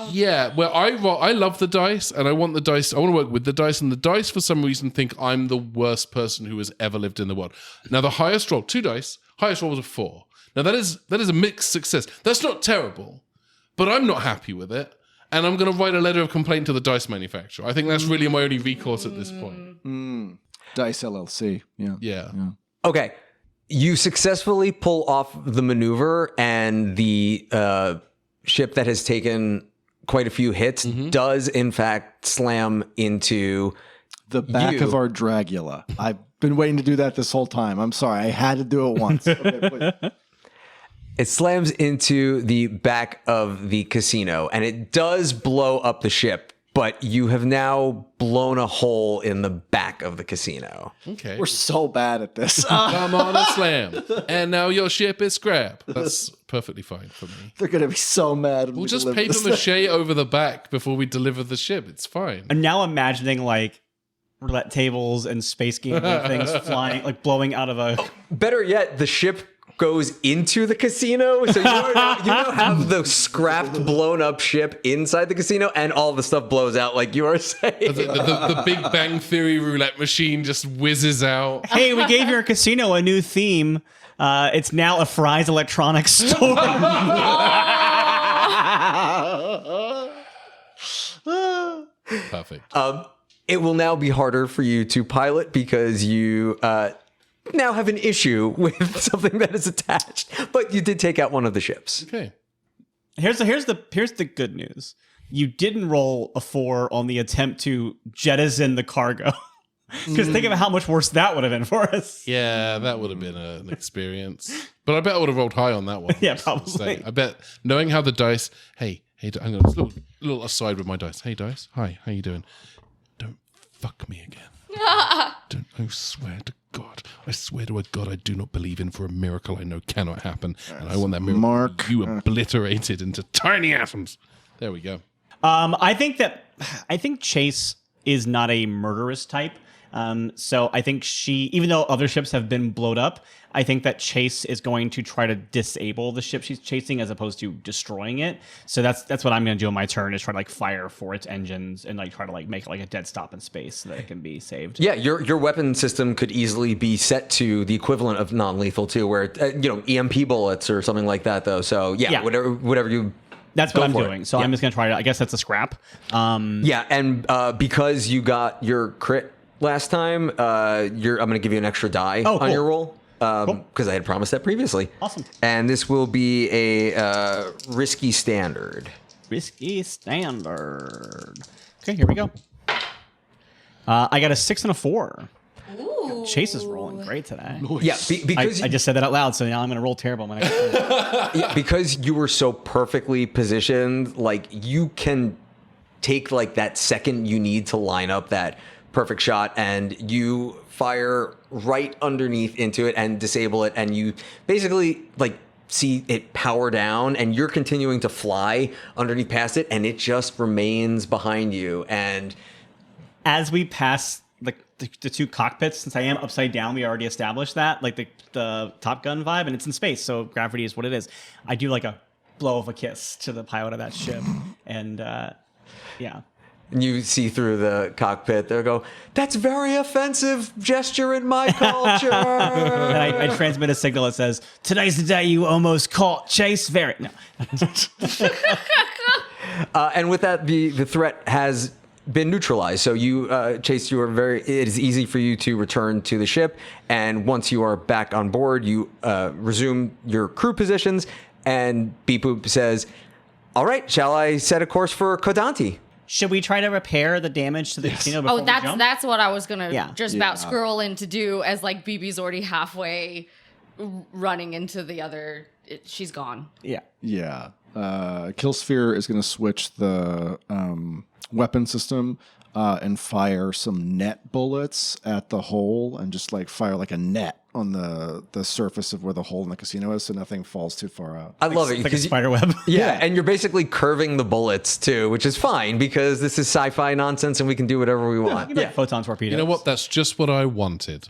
Speaker 3: Yeah, where I love the dice, and I want the dice. I want to work with the dice, and the dice for some reason think I'm the worst person who has ever lived in the world. Now the highest roll, 2 dice, highest roll was a 4. Now that is a mixed success. That's not terrible, but I'm not happy with it, and I'm going to write a letter of complaint to the dice manufacturer. I think that's really my only recourse at this point.
Speaker 4: Dice LLC.
Speaker 3: Yeah.
Speaker 1: Okay. You successfully pull off the maneuver, and the ship that has taken quite a few hits does, in fact, slam into
Speaker 4: The back of our Dragula. I've been waiting to do that this whole time. I'm sorry. I had to do it once. Okay, please.
Speaker 1: It slams into the back of the casino, and it does blow up the ship, but you have now blown a hole in the back of the casino.
Speaker 3: Okay.
Speaker 6: We're so bad at this.
Speaker 3: Come on a slam. And now your ship is scrap. That's perfectly fine for me.
Speaker 6: They're going to be so mad. When
Speaker 3: We'll
Speaker 6: we
Speaker 3: just
Speaker 6: deliver
Speaker 3: paper
Speaker 6: this thing.
Speaker 3: mache over the back before we deliver the ship. It's fine.
Speaker 2: I'm now imagining like roulette tables and space game things flying, like blowing out of a.
Speaker 1: Better yet, the ship goes into the casino, so you now have the scrapped, blown up ship inside the casino, and all the stuff blows out, like you are saying.
Speaker 3: The Big Bang Theory roulette machine just whizzes out.
Speaker 2: Hey, we gave your casino a new theme. It's now a Fry's electronics store.
Speaker 3: Perfect.
Speaker 1: It will now be harder for you to pilot because you now have an issue with something that is attached, but you did take out one of the ships.
Speaker 3: Okay.
Speaker 2: Here's the good news. You didn't roll a 4 on the attempt to jettison the cargo. Because think about how much worse that would have been for us.
Speaker 3: Yeah, that would have been an experience. But I bet I would have rolled high on that one.
Speaker 2: Yeah, probably.
Speaker 3: I bet knowing how the dice. Hey, I'm going to little aside with my dice. Hey, dice. Hi, how you doing? Don't fuck me again. I swear to God. I swear to a God I do not believe in for a miracle I know cannot happen. And I want that miracle
Speaker 4: Mark.
Speaker 3: you obliterated into tiny atoms. There we go.
Speaker 2: I think Chase is not a murderous type. So I think even though other ships have been blown up, I think that Chase is going to try to disable the ship she's chasing as opposed to destroying it. So that's what I'm going to do on my turn, is try to like fire for its engines and like try to like make it like a dead stop in space so that it can be saved.
Speaker 1: Yeah, your weapon system could easily be set to the equivalent of non-lethal too, where EMP bullets or something like that, though. So yeah. whatever you.
Speaker 2: That's what I'm
Speaker 1: for
Speaker 2: doing.
Speaker 1: it.
Speaker 2: So I'm just going to try to. I guess that's a scrap.
Speaker 1: Yeah, and because you got your crit last time, I'm going to give you an extra die on your roll. Because I had promised that previously.
Speaker 2: Awesome.
Speaker 1: And this will be a risky standard.
Speaker 2: Risky standard. Okay, here we go. I got a 6 and a 4.
Speaker 5: Ooh.
Speaker 2: Chase is rolling great today.
Speaker 1: Yeah, because
Speaker 2: I just said that out loud, so now I'm going to roll terrible.
Speaker 1: yeah, because you were so perfectly positioned, like you can take like that second you need to line up that perfect shot, and you fire right underneath into it and disable it, and you basically like see it power down, and you're continuing to fly underneath past it, and it just remains behind you. And
Speaker 2: as we pass the two cockpits, since I am upside down, we already established that, like the Top Gun vibe, and it's in space, so gravity is what it is. I do like a blow of a kiss to the pilot of that ship, and yeah.
Speaker 1: And you see through the cockpit, they'll go, "That's very offensive gesture in my culture."
Speaker 2: And I transmit a signal that says, "Today's the day you almost caught Chase Very." No.
Speaker 1: And with that, the threat has been neutralized. So you, Chase, it is easy for you to return to the ship. And once you are back on board, you resume your crew positions. And Beep Boop says, "All right, shall I set a course for Kodanti?"
Speaker 2: Should we try to repair the damage to the casino before we jump?
Speaker 5: That's what I was gonna about scroll in to do, as like BB's already halfway running into the other. She's gone.
Speaker 2: Yeah.
Speaker 4: Yeah. Killsphere is going to switch the weapon system and fire some net bullets at the hole, and just like fire like a net on the surface of where the hole in the casino is, so nothing falls too far out.
Speaker 1: I love it.
Speaker 2: Like a
Speaker 1: because
Speaker 2: spider web.
Speaker 1: Yeah, and you're basically curving the bullets too, which is fine because this is sci-fi nonsense and we can do whatever we want.
Speaker 2: Yeah. Photon torpedoes.
Speaker 3: You know what? That's just what I wanted.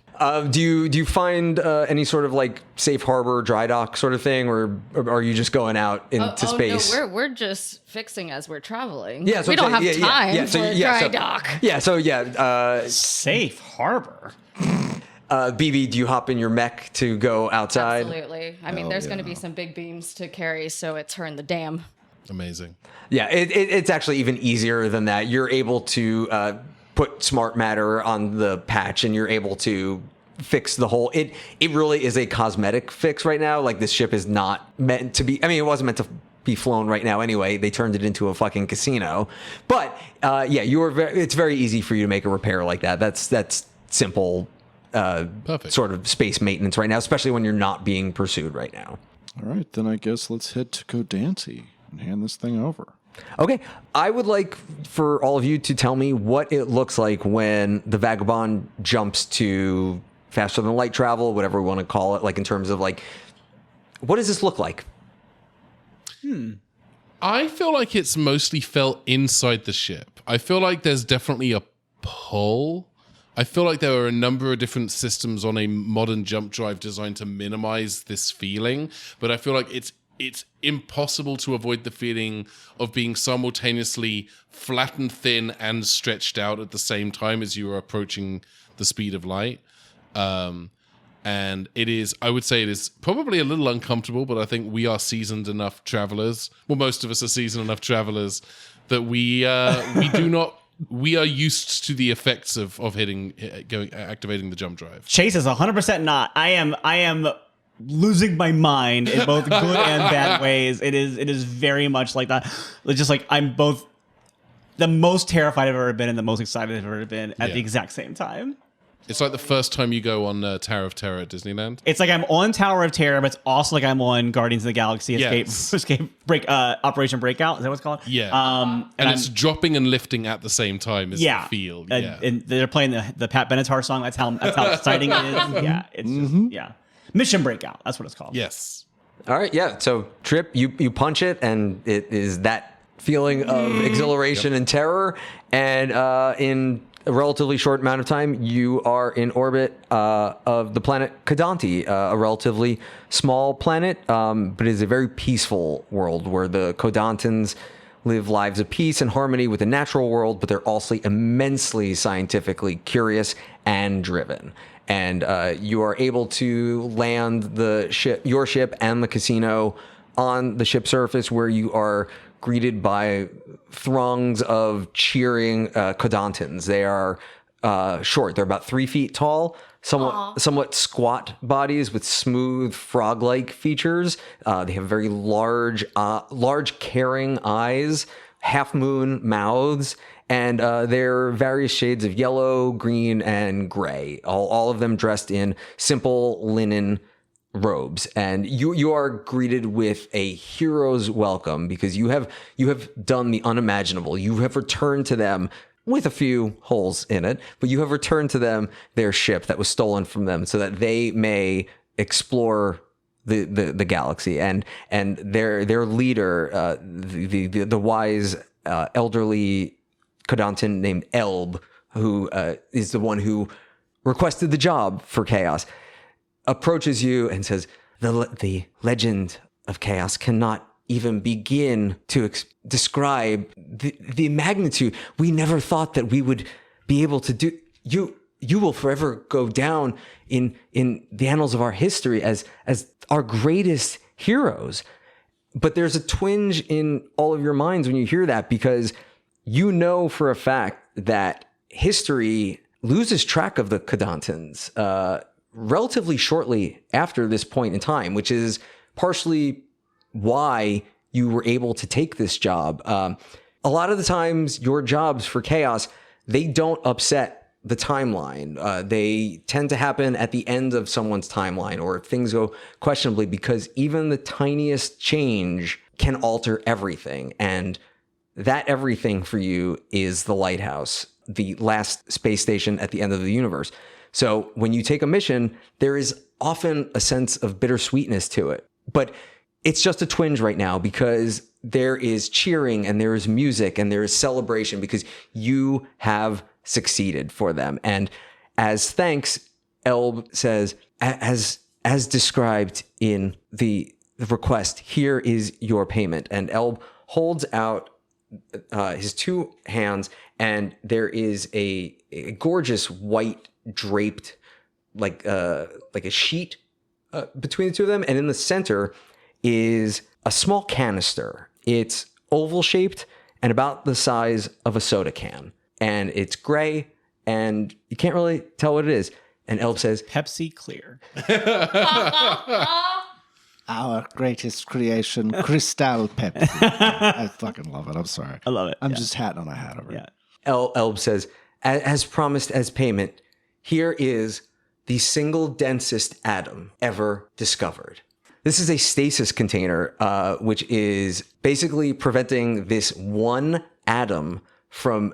Speaker 1: Do you find any sort of like safe harbor, dry dock sort of thing, or are you just going out into space?
Speaker 5: No, we're just fixing as we're traveling.
Speaker 1: Yeah, so
Speaker 5: we don't have
Speaker 1: yeah,
Speaker 5: time
Speaker 1: yeah,
Speaker 5: for a dry dock.
Speaker 1: Yeah, so yeah.
Speaker 2: Safe harbor.
Speaker 1: BB, do you hop in your mech to go outside?
Speaker 5: Absolutely. I mean, there's going to be some big beams to carry, so it's her and the dam.
Speaker 3: Amazing.
Speaker 1: Yeah, it's actually even easier than that. You're able to put smart matter on the patch, and you're able to fix the whole. It really is a cosmetic fix right now. Like, this ship is not meant to be. I mean, it wasn't meant to be flown right now anyway. They turned it into a fucking casino. But yeah, it's very easy for you to make a repair like that. That's simple.
Speaker 3: Perfect.
Speaker 1: Sort of space maintenance right now, especially when you're not being pursued right now.
Speaker 4: All right, then I guess let's head to Codancy and hand this thing over.
Speaker 1: Okay, I would like for all of you to tell me what it looks like when the Vagabond jumps to faster than light travel, whatever we want to call it, like in terms of like, what does this look like?
Speaker 3: I feel like it's mostly felt inside the ship. I feel like there's definitely a pull. I feel like there are a number of different systems on a modern jump drive designed to minimize this feeling, but I feel like it's impossible to avoid the feeling of being simultaneously flat and thin and stretched out at the same time as you are approaching the speed of light. And it is, I would say it is probably a little uncomfortable, but I think we are seasoned enough travelers. Well, most of us are seasoned enough travelers that we are used to the effects of activating the jump drive.
Speaker 2: Chase is 100% not. I am losing my mind in both good and bad ways. It is very much like that. It's just like I'm both the most terrified I've ever been and the most excited I've ever been at the exact same time.
Speaker 3: It's like the first time you go on Tower of Terror at Disneyland.
Speaker 2: It's like I'm on Tower of Terror, but it's also like I'm on Guardians of the Galaxy Operation Breakout. Is that what it's called?
Speaker 3: Yeah. And it's dropping and lifting at the same time is the feel.
Speaker 2: And they're playing the Pat Benatar song. That's how exciting it is. Yeah. It's just, Mission Breakout. That's what it's called.
Speaker 3: Yes.
Speaker 1: All right, yeah. So Trip, you punch it, and it is that feeling of exhilaration and terror, and in a relatively short amount of time, you are in orbit of the planet Codancy, a relatively small planet, but it is a very peaceful world where the Codantans live lives of peace and harmony with the natural world, but they're also immensely scientifically curious and driven. And you are able to land your ship and the casino on the ship's surface, where you are greeted by throngs of cheering Codantans. They are short. They're about 3 feet tall, somewhat squat bodies with smooth frog-like features. They have very large caring eyes, half-moon mouths, and they're various shades of yellow, green, and gray, all of them dressed in simple linen robes. And you are greeted with a hero's welcome, because you have done the unimaginable. You have returned to them with a few holes in it, but you have returned to them their ship that was stolen from them so that they may explore the galaxy. And their leader, the wise elderly Codantan named Elb, who is the one who requested the job for Chaos, approaches you and says, the legend of Chaos cannot even begin to describe the magnitude. We never thought that we would be able to do. You will forever go down in the annals of our history as our greatest heroes. But there's a twinge in all of your minds when you hear that, because you know for a fact that history loses track of the Codantans relatively shortly after this point in time, which is partially why you were able to take this job. A lot of the times, your jobs for Chaos, they don't upset the timeline. They tend to happen at the end of someone's timeline, or if things go questionably, because even the tiniest change can alter everything. And that everything for you is the lighthouse. the last space station at the end of the universe. So when you take a mission, there is often a sense of bittersweetness to it. But it's just a twinge right now because there is cheering and there is music and there is celebration because you have succeeded for them. And as thanks, Elb says, as described in the request, here is your payment. And Elb holds out his two hands, and there is a gorgeous white draped, like a sheet between the two of them. And in the center is a small canister. It's oval shaped and about the size of a soda can. And it's gray, and you can't really tell what it is. And Elb says,
Speaker 2: Pepsi Clear.
Speaker 4: Our greatest creation, Crystal Pepsi. I fucking love it. I'm sorry.
Speaker 2: I love it.
Speaker 4: I'm just hatting on a hat over it.
Speaker 1: Elb says, as promised as payment, here is the single densest atom ever discovered. This is a stasis container, which is basically preventing this one atom from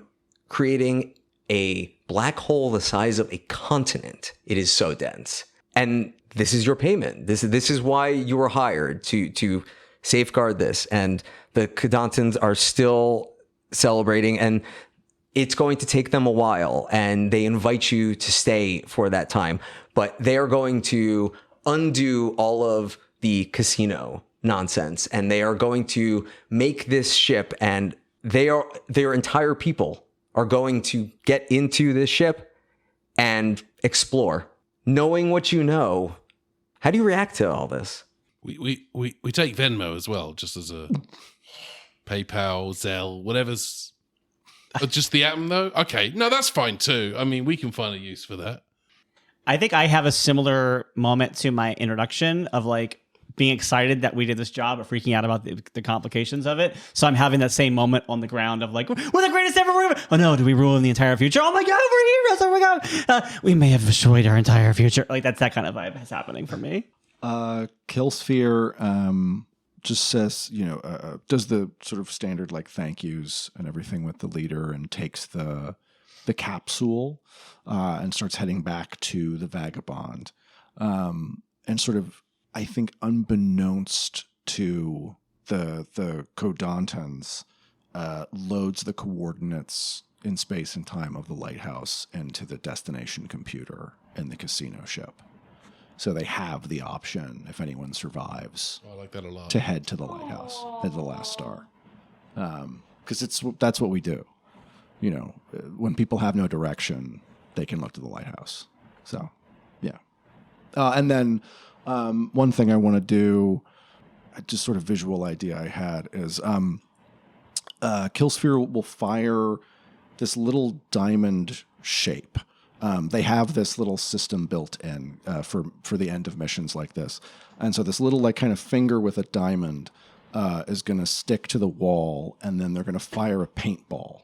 Speaker 1: creating a black hole the size of a continent. It is so dense. And this is your payment. This is why you were hired, to safeguard this. And the Kadantans are still celebrating, and it's going to take them a while, and they invite you to stay for that time. But they are going to undo all of the casino nonsense, and they are going to make this ship, and their entire people are going to get into this ship and explore. Knowing what you know, how do you react to all this?
Speaker 3: We take Venmo as well, just as a PayPal, Zelle, whatever's. Just the atom, though? Okay. No, that's fine, too. I mean, we can find a use for that.
Speaker 2: I think I have a similar moment to my introduction of like being excited that we did this job, but freaking out about the complications of it. So I'm having that same moment on the ground of like, we're the greatest ever. Oh no, do we ruin the entire future? Oh my God, we're heroes. Oh my God. We may have destroyed our entire future. Like that's that kind of vibe that's happening for me.
Speaker 4: Killsphere just says, does the sort of standard like thank yous and everything with the leader, and takes the capsule and starts heading back to the Vagabond. And sort of, I think, unbeknownst to the Kodantans, loads the coordinates in space and time of the lighthouse into the destination computer in the casino ship. So they have the option, if anyone survives,
Speaker 3: I like that a lot,
Speaker 4: to head to the lighthouse at the last star. Because that's what we do. When people have no direction, they can look to the lighthouse. So, yeah. And then one thing I want to do, just sort of visual idea I had, is Killsphere will fire this little diamond shape. They have this little system built in for the end of missions like this. And so this little like kind of finger with a diamond is going to stick to the wall, and then they're going to fire a paintball.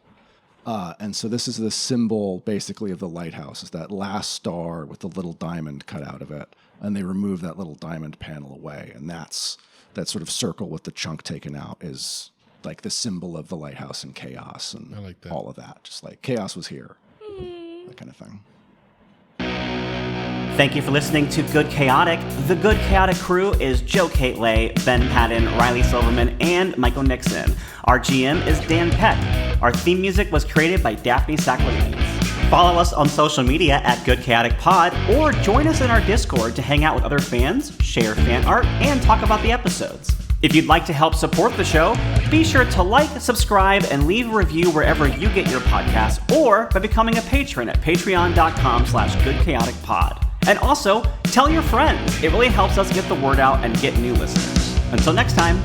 Speaker 4: And so this is the symbol basically of the lighthouse, is that last star with the little diamond cut out of it. And they remove that little diamond panel away. And that's that sort of circle with the chunk taken out is like the symbol of the lighthouse and chaos and
Speaker 3: I like that.
Speaker 4: All of that. Just like chaos was here, that kind of thing.
Speaker 7: Thank you for listening to Good Chaotic. The Good Chaotic crew is Châu Kate Lê, Ben Paddon, Riley Silverman, and Michael Nixon. Our GM is Dan Peck. Our theme music was created by Daphne Sacklines. Follow us on social media at Good Chaotic Pod, or join us in our Discord to hang out with other fans, share fan art, and talk about the episodes. If you'd like to help support the show, be sure to like, subscribe, and leave a review wherever you get your podcasts, or by becoming a patron at patreon.com/goodchaoticpod. And also, tell your friends. It really helps us get the word out and get new listeners. Until next time.